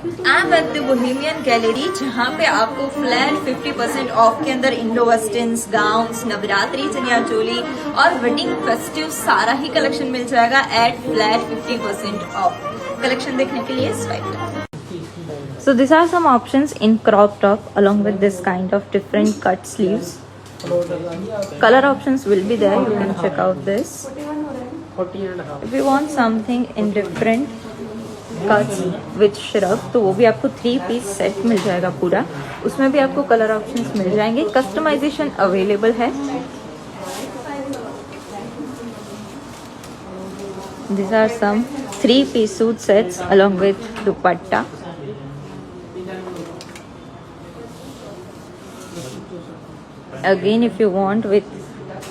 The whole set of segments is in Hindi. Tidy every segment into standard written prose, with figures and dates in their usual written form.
I am at the Bohemian gallery, जहाँ पे आपको फ्लैट 50% ऑफ के अंदर Indo westerns, gowns, Navratri chaniya choli और वेडिंग फेस्टिव सारा ही कलेक्शन मिल जाएगा एट फ्लैट 50% ऑफ। कलेक्शन देखने के लिए swipe. So these are some options in crop top along with this kind of different cut sleeves. Color options will be there, you can check out this. If you want something in different cuts with shrug, तो वो भी आपको 3 piece set मिल जाएगा पूरा, उसमें भी आपको कलर ऑप्शंस मिल जाएंगे, कस्टमाइजेशन अवेलेबल है। These are some 3 piece suit sets along with dupatta. Again, if you want with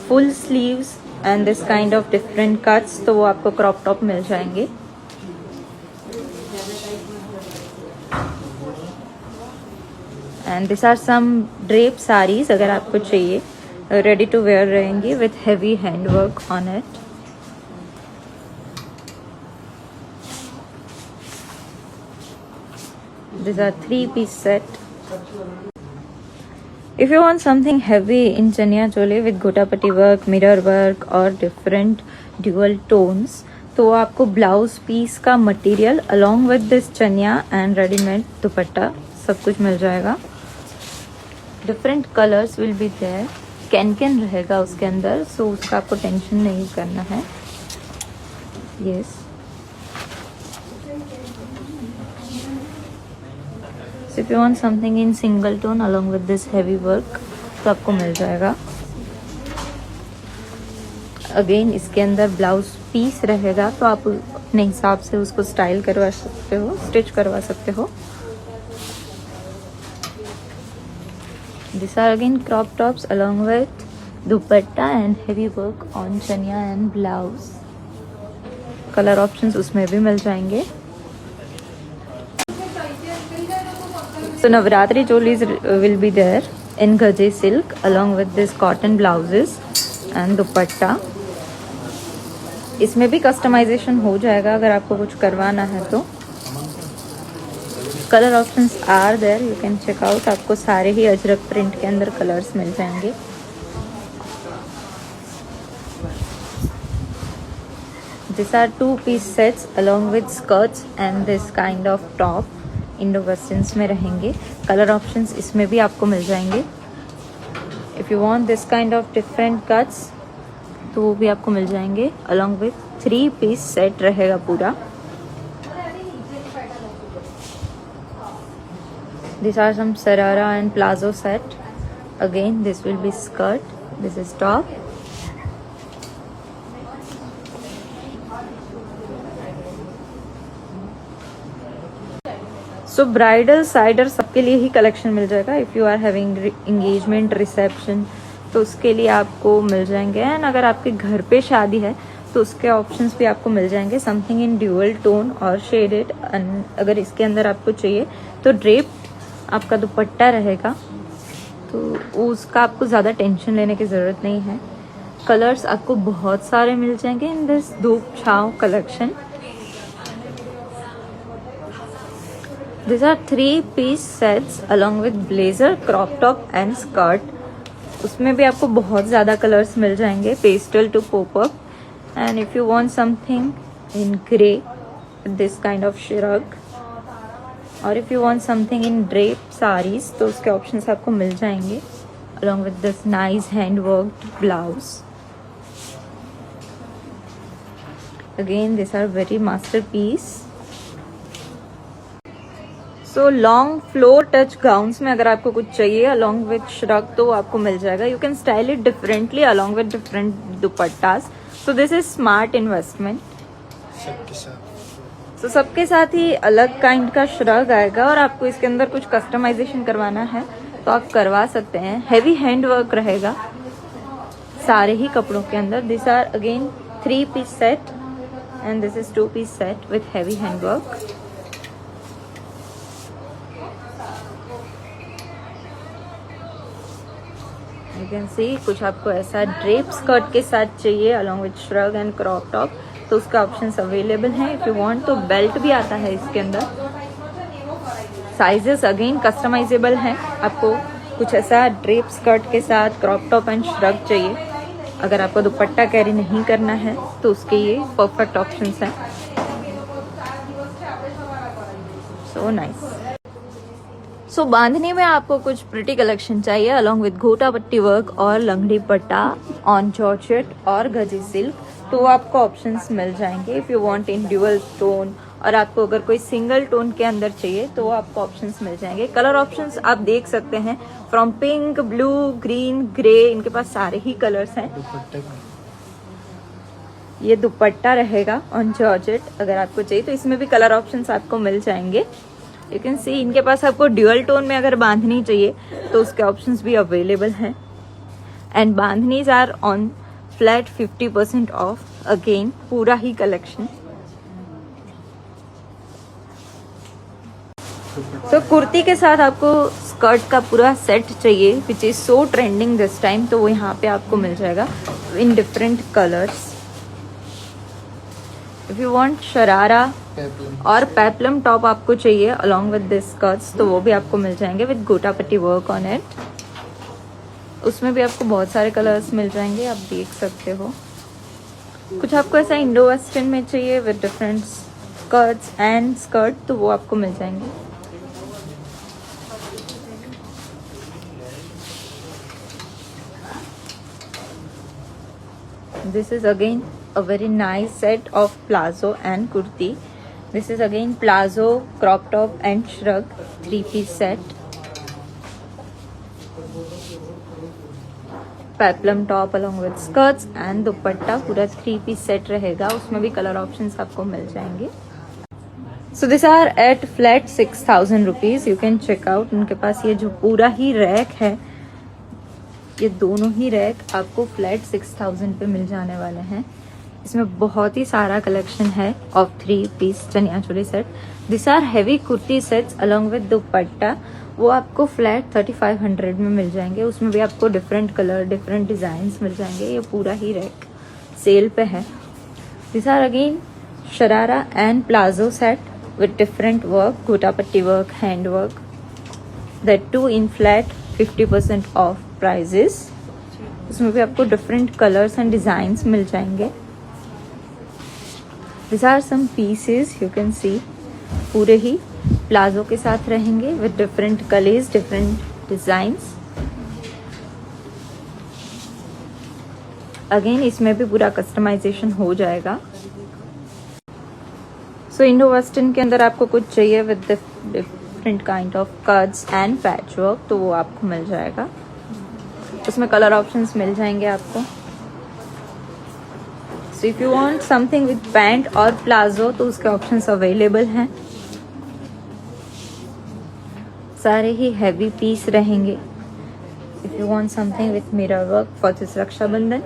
full sleeves and this kind of different cuts, तो वो आपको क्रॉप टॉप मिल जाएंगे। And these are some drape sarees, अगर आपको चाहिए, ready to wear रहेंगी with heavy hand work on it. These are 3 piece set. If you want something heavy in chaniya choli with gotapati work, mirror work और different dual tones, तो आपको ब्लाउज पीस का material along with this chaniya and ready-made दुपट्टा सब कुछ मिल जाएगा। Different colors will be there. Can रहेगा उसके अंदर, सो उसका आपको टेंशन नहीं करना है। Yes. So if you want something in single tone along with this heavy work, तो आपको मिल जाएगा। अगेन इसके अंदर ब्लाउज पीस रहेगा, तो आप अपने हिसाब से उसको स्टाइल करवा सकते हो, स्टिच करवा सकते हो। These are again crop tops along with dupatta and heavy work on chaniya and blouse. Colour options उसमें भी मिल जाएंगे। So Navratri cholis will be there in gaje silk along with this cotton blouses and dupatta. इसमें भी कस्टमाइजेशन हो जाएगा अगर आपको कुछ करवाना है तो। Colour options are there, you can check out. आपको सारे ही अजरक प्रिंट के अंदर कलर्स मिल जाएंगे। These are 2 piece sets along with skirts and this kind of top. Indo westerns में रहेंगे। कलर ऑप्शंस इसमें भी आपको मिल जाएंगे। If you want this kind of different cuts, तो वो भी आपको मिल जाएंगे अलॉन्ग विथ 3 पीस सेट रहेगा पूरा। This are some sharara and palazzo set. Again this will be skirt, this is top. So bridal साइडर सबके लिए ही कलेक्शन मिल जाएगा। If you are having engagement, reception, तो उसके लिए आपको मिल जाएंगे। एंड अगर आपके घर पे शादी है तो उसके ऑप्शंस भी आपको मिल जाएंगे, समथिंग इन ड्यूअल टोन और शेडेड। अगर इसके अंदर आपको चाहिए तो ड्रेप आपका दुपट्टा रहेगा, तो उसका आपको ज़्यादा टेंशन लेने की ज़रूरत नहीं है। कलर्स आपको बहुत सारे मिल जाएंगे इन दिस धूप छाँव collection. These are 3 piece sets along with blazer, crop top and skirt. उसमें भी आपको बहुत ज़्यादा कलर्स मिल जाएंगे, pastel to pop up. And if you want something in grey this kind of shrug, और if you want something in drape saris, तो उसके ऑप्शंस आपको मिल जाएंगे along with this nice hand worked blouse. Again, these are very masterpiece. So long floor touch gowns में अगर आपको कुछ चाहिए अलॉन्ग विथ श्रग, तो आपको मिल जाएगा। You can style it differently along with different dupattas. So this is smart investment. So सबके साथ ही अलग काइंड का श्रग आएगा, और आपको इसके अंदर कुछ कस्टमाइजेशन करवाना है तो आप करवा सकते हैं। हैवी हैंड वर्क रहेगा सारे ही कपड़ों के अंदर। This are again 3 piece set and this is 2 piece set with heavy hand work. You can see कुछ आपको ऐसा ड्रेप स्कर्ट के साथ चाहिए along with shrug and crop top, तो उसका ऑप्शंस अवेलेबल हैं। इफ यू वांट तो बेल्ट भी आता है इसके अंदर। साइजेस अगेन कस्टमाइजेबल हैं। आपको कुछ ऐसा ड्रेप स्कर्ट के साथ क्रॉप टॉप एंड श्रग चाहिए, अगर आपको दुपट्टा कैरी नहीं करना है तो उसके ये परफेक्ट ऑप्शंस हैं। So nice. सो बांधनी में आपको कुछ प्रिटी कलेक्शन चाहिए अलॉन्ग विद घोटा पट्टी वर्क और लंगड़ी पट्टा ऑन जॉर्जेट और गजी सिल्क, तो आपको ऑप्शंस मिल जाएंगे if you want in dual tone, और आपको अगर कोई सिंगल टोन के अंदर चाहिए तो आपको ऑप्शंस मिल जाएंगे। कलर ऑप्शंस आप देख सकते हैं from pink, blue, green, grey, इनके पास सारे ही कलर्स हैं। ये दुपट्टा रहेगा ऑन जॉर्जेट, अगर आपको चाहिए तो इसमें भी कलर ऑप्शंस आपको मिल जाएंगे। यू कैन सी इनके पास आपको ड्यूअल टोन में अगर बांधनी चाहिए तो उसके ऑप्शंस भी अवेलेबल हैं। And bandhanis are on flat 50% off, again पूरा ही कलेक्शन। तो कुर्ती के साथ आपको स्कर्ट का पूरा सेट चाहिए which is so trending this time, तो वो यहाँ पे आपको मिल जाएगा in different colours. If you want sharara और पेप्लम टॉप आपको चाहिए अलॉन्ग विद दिस स्कर्ट्स, तो वो भी आपको मिल जाएंगे विद गोटा पट्टी वर्क ऑन इट। उसमें भी आपको बहुत सारे कलर्स मिल जाएंगे, आप देख सकते हो। कुछ आपको ऐसा इंडो वेस्टर्न में चाहिए with different skirts and skirt, तो वो आपको मिल जाएंगे। This is again a very nice set of palazzo and kurti. This is again palazzo, crop top and shrug 3-piece set. Peplum top along with skirts and दुपट्टा पूरा 3-piece set रहेगा, उसमें भी कलर ऑप्शंस आपको मिल जाएंगे। So these are at flat 6,000 rupees. You can check out. उनके पास ये जो पूरा ही रैक है, ये दोनों ही रैक आपको फ्लैट 6,000 पे मिल जाने वाले हैं। इसमें बहुत ही सारा कलेक्शन है off 3-piece chaniya choli set. This are heavy kurti sets along with dupatta, वो आपको फ्लैट 3,500 में मिल जाएंगे। उसमें भी आपको डिफरेंट कलर, डिफरेंट डिजाइन्स मिल जाएंगे। ये पूरा ही रैक सेल पे है। This are again sharara and palazzo set with different work, gota patti work, hand work, that to in flat 50% off prices. इसमें भी आपको डिफरेंट कलर्स एंड डिजाइन्स मिल जाएंगे। This are some pieces, you can see पूरे ही प्लाजो के साथ रहेंगे with different colours, different designs. Again इसमें भी पूरा कस्टमाइजेशन हो जाएगा। सो इंडो वेस्टर्न के अंदर आपको कुछ चाहिए with different kind of cuts and patch work, तो वो आपको मिल जाएगा। उसमें कलर ऑप्शंस मिल जाएंगे आपको। So if you want something with pant और प्लाजो, तो उसके ऑप्शंस अवेलेबल हैं। सारे ही हैवी पीस रहेंगे। If you want something with mirror work for this Rakshabandhan,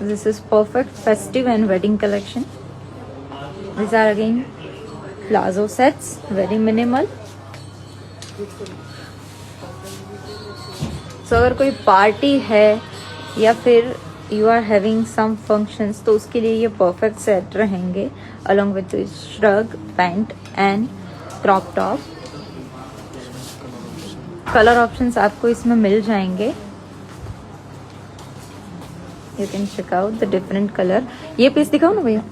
this is perfect festive and wedding collection. This are again palazzo sets, very minimal. तो अगर कोई पार्टी है या फिर you are having some functions, तो उसके लिए ये परफेक्ट सेट रहेंगे along with shrug, pant and crop top. Colour options आपको इसमें मिल जाएंगे। You can check out the different colour. ये पीस दिखाओ ना भैया।